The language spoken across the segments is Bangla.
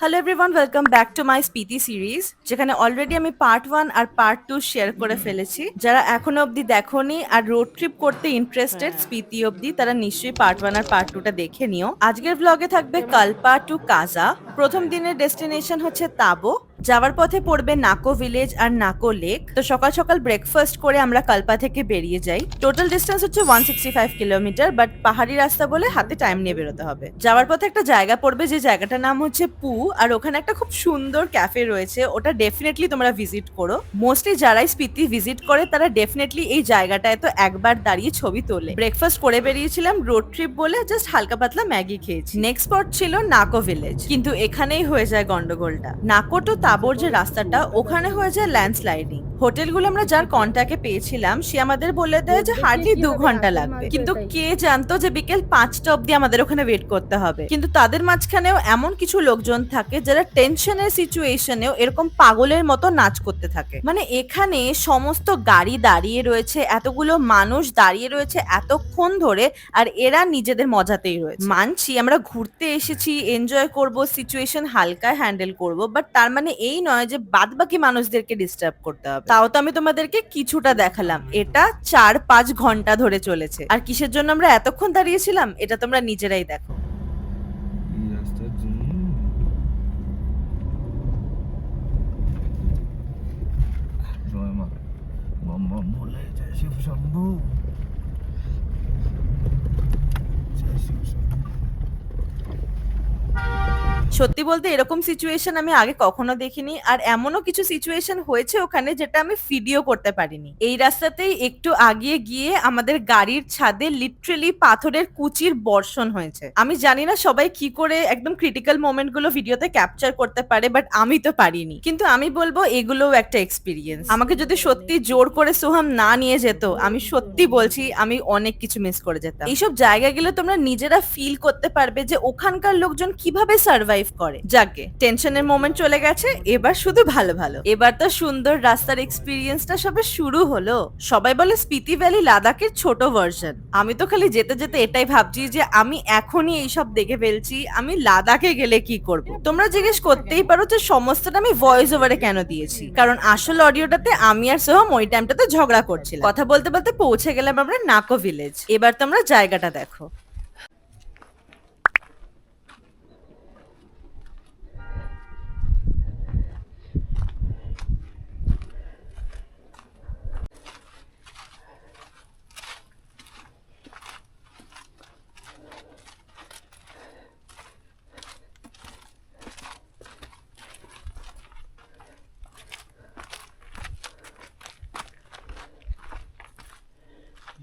Hello everyone, welcome back to my Spiti series, যেখানে অলরেডি আমি পার্ট 1 আর পার্ট 2 শেয়ার করে ফেলেছি। যারা এখনো অবধি দেখোনি আর রোড ট্রিপ করতে ইন্টারেস্টেড স্পিতি অবধি, তারা নিশ্চয়ই পার্ট 1 আর পার্ট 2টা দেখে নিও। আজকের ব্লগে থাকবে কালপা টু কাজা। প্রথম দিনের ডেস্টিনেশন হচ্ছে তাবো। যাওয়ার পথে পড়বে নাকো ভিলেজ আর নাকো লেক। তো সকাল সকাল ব্রেকফাস্ট করে আমরা কালপা থেকে বেরিয়ে যাই। টোটাল ডিস্টেন্স হচ্ছে 165 কিলোমিটার, বাট পাহাড়ি রাস্তা বলে হাতে টাইম নিয়ে বেরোতে হবে। যাওয়ার পথে একটা জায়গা পড়বে, যে জায়গাটার নাম হচ্ছে পু, আর ওখানে একটা খুব সুন্দর ক্যাফে রয়েছে। ওটা ডেফিনেটলি তোমরা ভিজিট করো। মোস্টলি যারাই স্পিতি ভিজিট করে তারা ডেফিনেটলি এই জায়গাটায় তো একবার দাঁড়িয়ে ছবি তোলে। ব্রেকফাস্ট করে বেরিয়েছিলাম, রোড ট্রিপ বলে জাস্ট হালকা পাতলা ম্যাগি খেয়েছি। নেক্সট স্পট ছিল নাকো ভিলেজ, কিন্তু এখানেই হয়ে যায় গন্ডগোলটা। নাকো টু তাবোর যে রাস্তাটা, ওখানে হয়ে যায় ল্যান্ডস্লাইডিং। হোটেলগুলো আমরা যার কন্ট্যাক্টে পেয়েছিলাম, সে আমাদের বলে দেয় যে হার্ডলি 2 ঘন্টা লাগবে, কিন্তু কে জানতো যে বিকেল 5টা অব্দি আমাদের ওখানে ওয়েট করতে হবে। কিন্তু তাদের মাঝখানেও এমন কিছু লোকজন থাকে যারা টেনশনের সিচুয়েশনেও এরকম পাগলের মতো নাচ করতে থাকে। মানে এখানে সমস্ত গাড়ি দাঁড়িয়ে রয়েছে, এতগুলো মানুষ দাঁড়িয়ে রয়েছে এতক্ষণ ধরে, আর এরা নিজেদের মজাতেই রয়েছে। মানছি আমরা ঘুরতে এসেছি, এনজয় করব, সিচুয়েশন হালকা হ্যান্ডেল করব, বাট তার মানে এই নয় যে বাদ বাকি মানুষদেরকে ডিস্টার্ব করতে হবে। তাও তো আমি তোমাদেরকে কিছুটা দেখালাম, এটা 4-5 ঘন্টা ধরে চলেছে। আর কিসের জন্য আমরা এতক্ষণ দাঁড়িয়েছিলাম এটা তোমরা নিজেরাই দেখো। এই রাস্তার জন্য জয় মা, বম বম ভোলে, জয় শিব শম্ভু, জয় শিব শম্ভু। সত্যি বলতে এরকম সিচুয়েশন আমি আগে কখনো দেখিনি, আর এমনও কিছু সিচুয়েশন হয়েছে ওখানে যেটা আমি ভিডিও করতে পারিনি। এই রাস্তাতেই একটু আগিয়ে গিয়ে আমাদের গাড়ির ছাদে লিটারেলি পাথরের কুচির বর্ষণ হয়েছে। আমি জানি না সবাই কি করে একদম ক্রিটিক্যাল মোমেন্ট গুলো ভিডিওতে ক্যাপচার করতে পারে, বাট আমি তো পারিনি। কিন্তু আমি বলবো এগুলোও একটা এক্সপিরিয়েন্স। আমাকে যদি সত্যি জোর করে সোহাম না নিয়ে যেত, আমি সত্যি বলছি আমি অনেক কিছু মিস করে যেতাম। এইসব জায়গাগুলো তোমরা নিজেরা ফিল করতে পারবে যে ওখানকার লোকজন কিভাবে সার্ভাইভ করে। যাকে টেনশনের মোমেন্ট চলে গেছে, এবার শুধু ভালো ভালো। এবার তো সুন্দর রাস্তার এক্সপিরিয়েন্সটা সবে শুরু হলো। সবাই বলে স্পিতি ভ্যালি লাদাখের ছোট ভার্সন। আমি তো খালি যেতে যেতে এটাই ভাবছি যে আমি এখনই এইসব দেখে ফেলছি, আমি লাদাখে গেলে কি করব। তোমরা জিজ্ঞেস করতেই পারো যে সমস্তটা আমি ভয়েস ওভারে কেন দিয়েছি, কারণ আসল অডিওটাতে আমি আর সোহম ওই টাইমটাতে ঝগড়া করছিলাম। কথা বলতে বলতে পৌঁছে গেলাম আমরা নাকো ভিলেজ। এবার তোমরা জায়গাটা দেখো।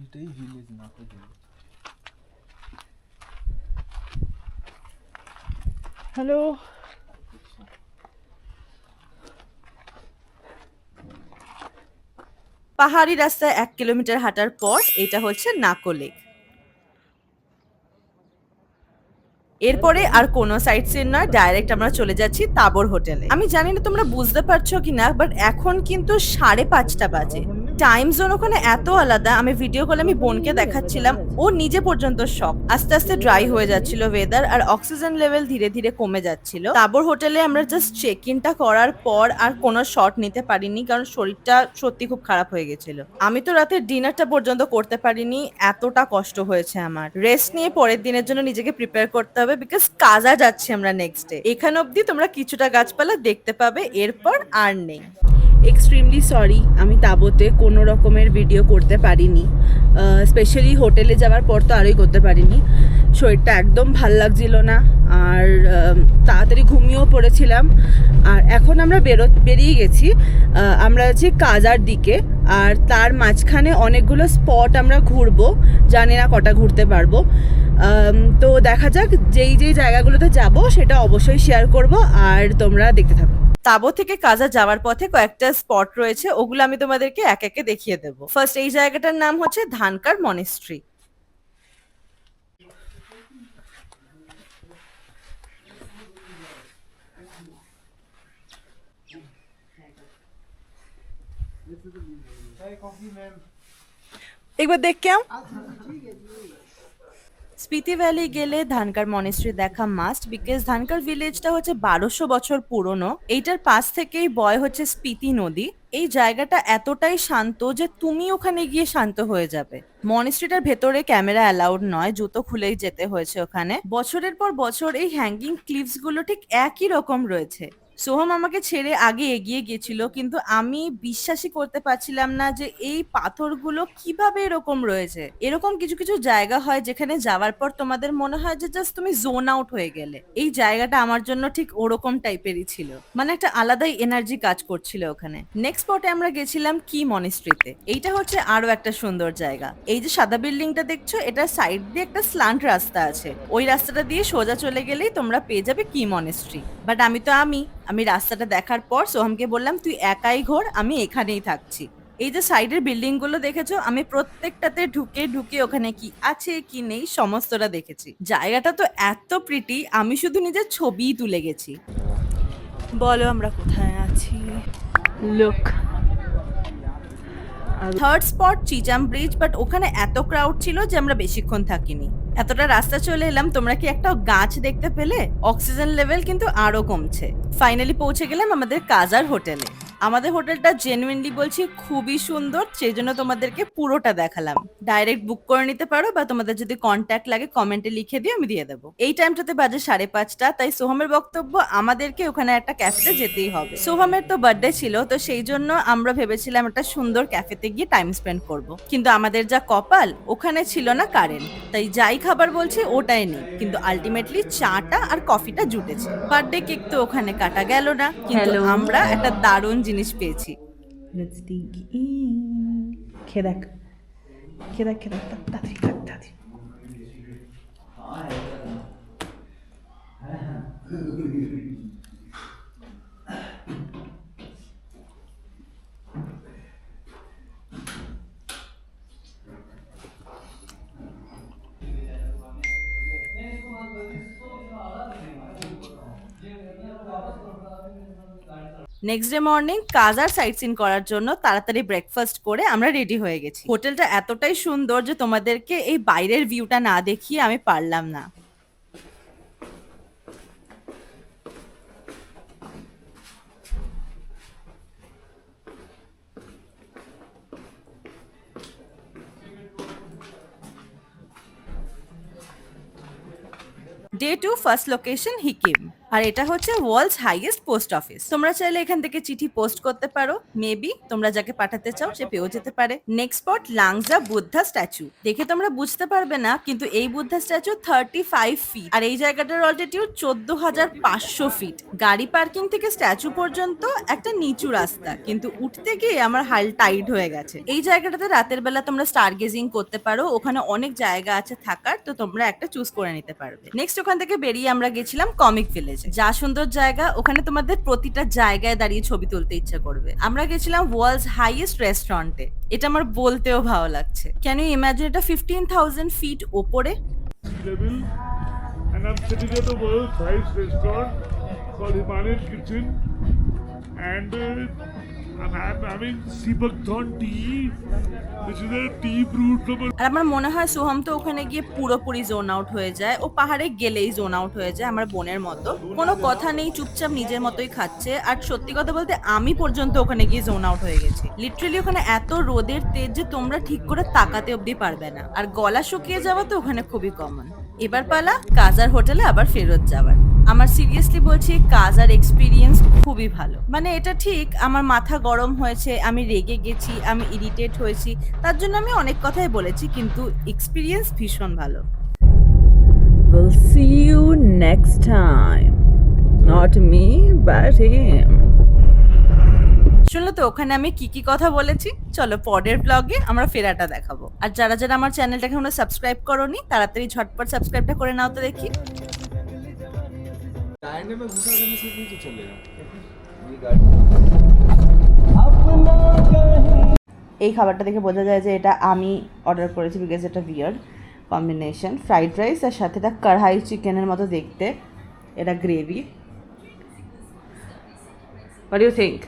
এটাই ভিলেজ, না তো ভিলেজ। হ্যালো। পাহাড়ি রাস্তায় 1 কিলোমিটার হাঁটার পর এটা হচ্ছে নাকো লেক। এরপরে আর কোনো সাইট সিন নয়, ডাইরেক্ট আমরা চলে যাচ্ছি তাবর হোটেলে। আমি জানি না তোমরা বুঝতে পারছো কিনা, বাট এখন কিন্তু 5:30 বাজে। টাইম জোন ওখানে এত আলাদা, আমি ভিডিও কলে আমি বোনকে দেখাচ্ছিলাম, ও নিজে পর্যন্ত শক। আস্তে আস্তে ড্রাই হয়ে যাচ্ছিল ওয়েদার, আর অক্সিজেন লেভেল ধীরে ধীরে কমে যাচ্ছিল। তাবর হোটেলে আমরা জাস্ট চেক ইনটা করার পর আর কোনো শট নিতে পারিনি, কারণ শরীরটা সত্যি খুব খারাপ হয়ে গেছিল। আমি তো রাতের ডিনারটা পর্যন্ত করতে পারিনি, এতটা কষ্ট হয়েছে আমার। রেস্ট নিয়ে পরের দিনের জন্য নিজেকে প্রিপেয়ার করতে হবে, বিকজ কাজা যাচ্ছি আমরা নেক্সট ডে। এখান অবধি তোমরা কিছুটা গাছপালা দেখতে পাবে, এরপর আর নেই। এক্সট্রিমলি সরি, আমি তাবোতে কোনো রকমের ভিডিও করতে পারিনি। স্পেশালি হোটেলে যাওয়ার পর তো আরোই করতে পারিনি। শরীরটা একদম ভাল লাগছিল না, আর তাড়াতাড়ি ঘুমিয়েও পড়েছিলাম। আর এখন আমরা বেরিয়ে গেছি, আমরা আছি কাজার দিকে, আর তার মাঝখানে অনেকগুলো স্পট আমরা ঘুরবো। জানি না কটা ঘুরতে পারবো, তো দেখা যাক। যেই যেই জায়গাগুলোতে যাব সেটা অবশ্যই শেয়ার করব, আর তোমরা দেখতে থাকো। তাবো থেকে কাজা যাওয়ার পথে কয়েকটা স্পট রয়েছে, ওগুলো আমি তোমাদেরকে এক একে দেখিয়ে দেবো। ফার্স্ট এই জায়গাটার নাম হচ্ছে ধানকার মনেস্ট্রি। एक बार देख के आओ। স্পিতি ভ্যালি গেলে ধানকার মনেস্ট্রি দেখা মাস্ট, বিকজ ধানকার ভিলেজটা হচ্ছে 1200 বছর পুরনো। এইটার পাশ থেকেই বয় হচ্ছে স্পিতি নদী। এই জায়গাটা এতটাই শান্ত যে তুমি ওখানে গিয়ে শান্ত হয়ে যাবে। মনেস্ট্রিটার ভেতরে ক্যামেরা অ্যালাউড নয়, জুতো খুলেই যেতে হয়েছে ওখানে। বছরের পর বছর এই হ্যাঙ্গিং ক্লিপস গুলো ঠিক একই রকম রয়েছে। সোহম আমাকে ছেড়ে আগে এগিয়ে গেছিল, কিন্তু আমি বিশ্বাসই করতে পারছিলাম না যে এই পাথরগুলো কিভাবে এরকম রয়েছে। এরকম কিছু কিছু জায়গা হয় যেখানে যাওয়ার পর তোমাদের মনে হয় যে জাস্ট তুমি জোন আউট হয়ে গেলে। এই জায়গাটা আমার জন্য ঠিক ওরকম টাইপেরই ছিল, মানে একটা আলাদাই এনার্জি কাজ করছিল ওখানে। নেক্সট স্পটে আমরা গেছিলাম কি মনেস্ট্রিতে। এইটা হচ্ছে আরো একটা সুন্দর জায়গা। এই যে সাদা বিল্ডিংটা দেখছো, এটার সাইড দিয়ে একটা স্ল্যান্ট রাস্তা আছে। ওই রাস্তাটা দিয়ে সোজা চলে গেলেই তোমরা পেয়ে যাবে কি মনেস্ট্রি। বাট আমি রাস্তাটা দেখার পর সোহমকে বললাম, তুই একাই ঘোর, আমি এখানেই থাকছি। এই যে সাইডের বিল্ডিং গুলো দেখেছো, আমি প্রত্যেকটাতে ঢুকে ঢুকে ওখানে কি আছে কি নেই সমস্তটা দেখেছি। জায়গাটা তো এত প্রিটি, আমি শুধু নিজের ছবিই তুলে গেছি। বলো আমরা কোথায় আছি? Look, third spot Chicham bridge, but ওখানে এত ক্রাউড ছিল যে আমরা বেশিক্ষণ থাকিনি। এতটা রাস্তা চলে এলাম, তোমরা কি একটা গাছ দেখতে পেলে? অক্সিজেন লেভেল কিন্তু আরো কমছে। ফাইনালি পৌঁছে গেলাম আমাদের কাজার হোটেলে। আমাদের হোটেলটা জেনুইনলি বলছি খুবই সুন্দর, সেই জন্য তোমাদেরকে পুরোটা দেখালাম। ডাইরেক্ট বুক করে নিতে পারো, বা তোমাদের যদি কন্ট্যাক্ট লাগে কমেন্টে লিখে দিও, আমি দিয়ে দেবো। এই টাইমটাতে বাজে 5:30, তাই সোহমের বক্তব্য আমাদেরকে ওখানে একটা ক্যাফেতে যেতেই হবে। সোহমের তো বার্থডে ছিল, তো সেই জন্য আমরা ভেবেছিলাম একটা সুন্দর ক্যাফেতে গিয়ে টাইম স্পেন্ড করব। কিন্তু আমাদের যা কপাল, ওখানে ছিল না কারেন্ট, তাই যাই খাবার বলছে ওটাই নেই। কিন্তু আলটিমেটলি চাটা আর কফিটা জুটেছে। বার্থডে কেক তো ওখানে কাটা গেল না, কিন্তু আমরা একটা দারুণ জিনিস পেয়েছি। Let's dig in. খেয়ে দেখ, খেয়ে দেখ, খেয়ে দেখ, তাড়াতাড়ি থাক, তাড়াতাড়ি। নেক্সট ডে মর্নিং কাজার সাইট সিন করার জন্য তাড়াতাড়ি ব্রেকফাস্ট করে আমরা রেডি হয়ে গেছি। হোটেলটা এতটাই সুন্দর যে তোমাদেরকে এই বাইরের ভিউটা না দেখিয়ে আমি পারলাম না। ডে 2 ফার্স্ট লোকেশন হিকিম, আর এটা হচ্ছে ওয়ার্ল্ডস হাইয়েস্ট পোস্ট অফিস। তোমরা চাইলে এখান থেকে চিঠি পোস্ট করতে পারো, মেবি তোমরা যাকে পাঠাতে চাও সে পেয়েও যেতে পারে। Next spot Langza Buddha statue. দেখে তোমরা বুঝতে পারবে না, কিন্তু এই বুদ্ধা স্ট্যাচু 35 ফিট, আর এই জায়গাটার অল্টিটিউড 14,500 ফিট। গাড়ি পার্কিং থেকে স্ট্যাচু পর্যন্ত একটা নিচু রাস্তা, কিন্তু উঠতে গিয়ে আমার হাল টাইট হয়ে গেছে। এই জায়গাটাতে রাতের বেলা তোমরা স্টার গেজিং করতে পারো, ওখানে অনেক জায়গা আছে থাকার, তো তোমরা একটা চুজ করে নিতে পারবে। নেক্সট ওখান থেকে বেরিয়ে আমরা গেছিলাম কমিক ভিলেজ। যা সুন্দর জায়গা, ওখানে তোমাদের প্রতিটা জায়গায় দাঁড়িয়ে ছবি তুলতে ইচ্ছা করবে। আমরা গেছিলাম ওয়ার্ল্ডস হাইয়েস্ট রেস্টুরেন্টে। এটা আমার বলতেও ভালো লাগছে। ক্যান ইউ ইমাজিন, এটা 15,000 ফিট ওপরে। level, and I'm sitting at the world's highest restaurant called Himalayan Kitchen, and I'm having Sibakthon tea, which is a tea brewed from a আর আমার মনে হয় সোহম তো ওখানে গিয়ে পুরোপুরি জোন আউট হয়ে যায়। ও পাহাড়ে গেলেই জোন আউট হয়ে যায়, আমার বোনের মতো। কোনো কথা নেই, চুপচাপ নিজের মতোই খাচ্ছে। আর সত্যি কথা বলতে আমি পর্যন্ত ওখানে গিয়ে জোন আউট হয়ে গেছি। লিটারালি ওখানে এত রোদের তেজ যে তোমরা ঠিক করে তাকাতে অবধি পারবে না। আর গলা শুকিয়ে যাওয়া তো ওখানে খুবই কমন। এবার পালা কাজার হোটেলে আবার ফেরত যাওয়ার। আমার সিরিয়াসলি বলছি, কাজার এক্সপিরিয়েন্স খুবই ভালো। মানে এটা ঠিক আমার মাথা গরম হয়েছে, আমি রেগে গেছি, আমি ইরিটেট হয়েছি, তার জন্য আমি অনেক কথাই বলেছি, কিন্তু এক্সপিরিয়েন্স ভীষণ ভালো। We'll see you next time. Not me, but him. শুনলো তো ওখানে আমি কি কি কথা বলেছি। চলো পরের ব্লগে আমরা ফেরাটা দেখাবো। আর যারা যারা আমার চ্যানেলটাকে এখনো সাবস্ক্রাইব করোনি, তাড়াতাড়ি ঝটপট সাবস্ক্রাইবটা করে নাও তো দেখি। आईने में घुसा देने से भी तो चलेगा। এই খাবারটা দেখে বোঝা যায় যে এটা আমি অর্ডার করেছি, বিকজ এটা বিয়ার্ড কম্বিনেশন। ফ্রাইড রাইস আর সাথে এটা কড়াই চিকেনের মতো দেখতে, এটা gravy. What do you think?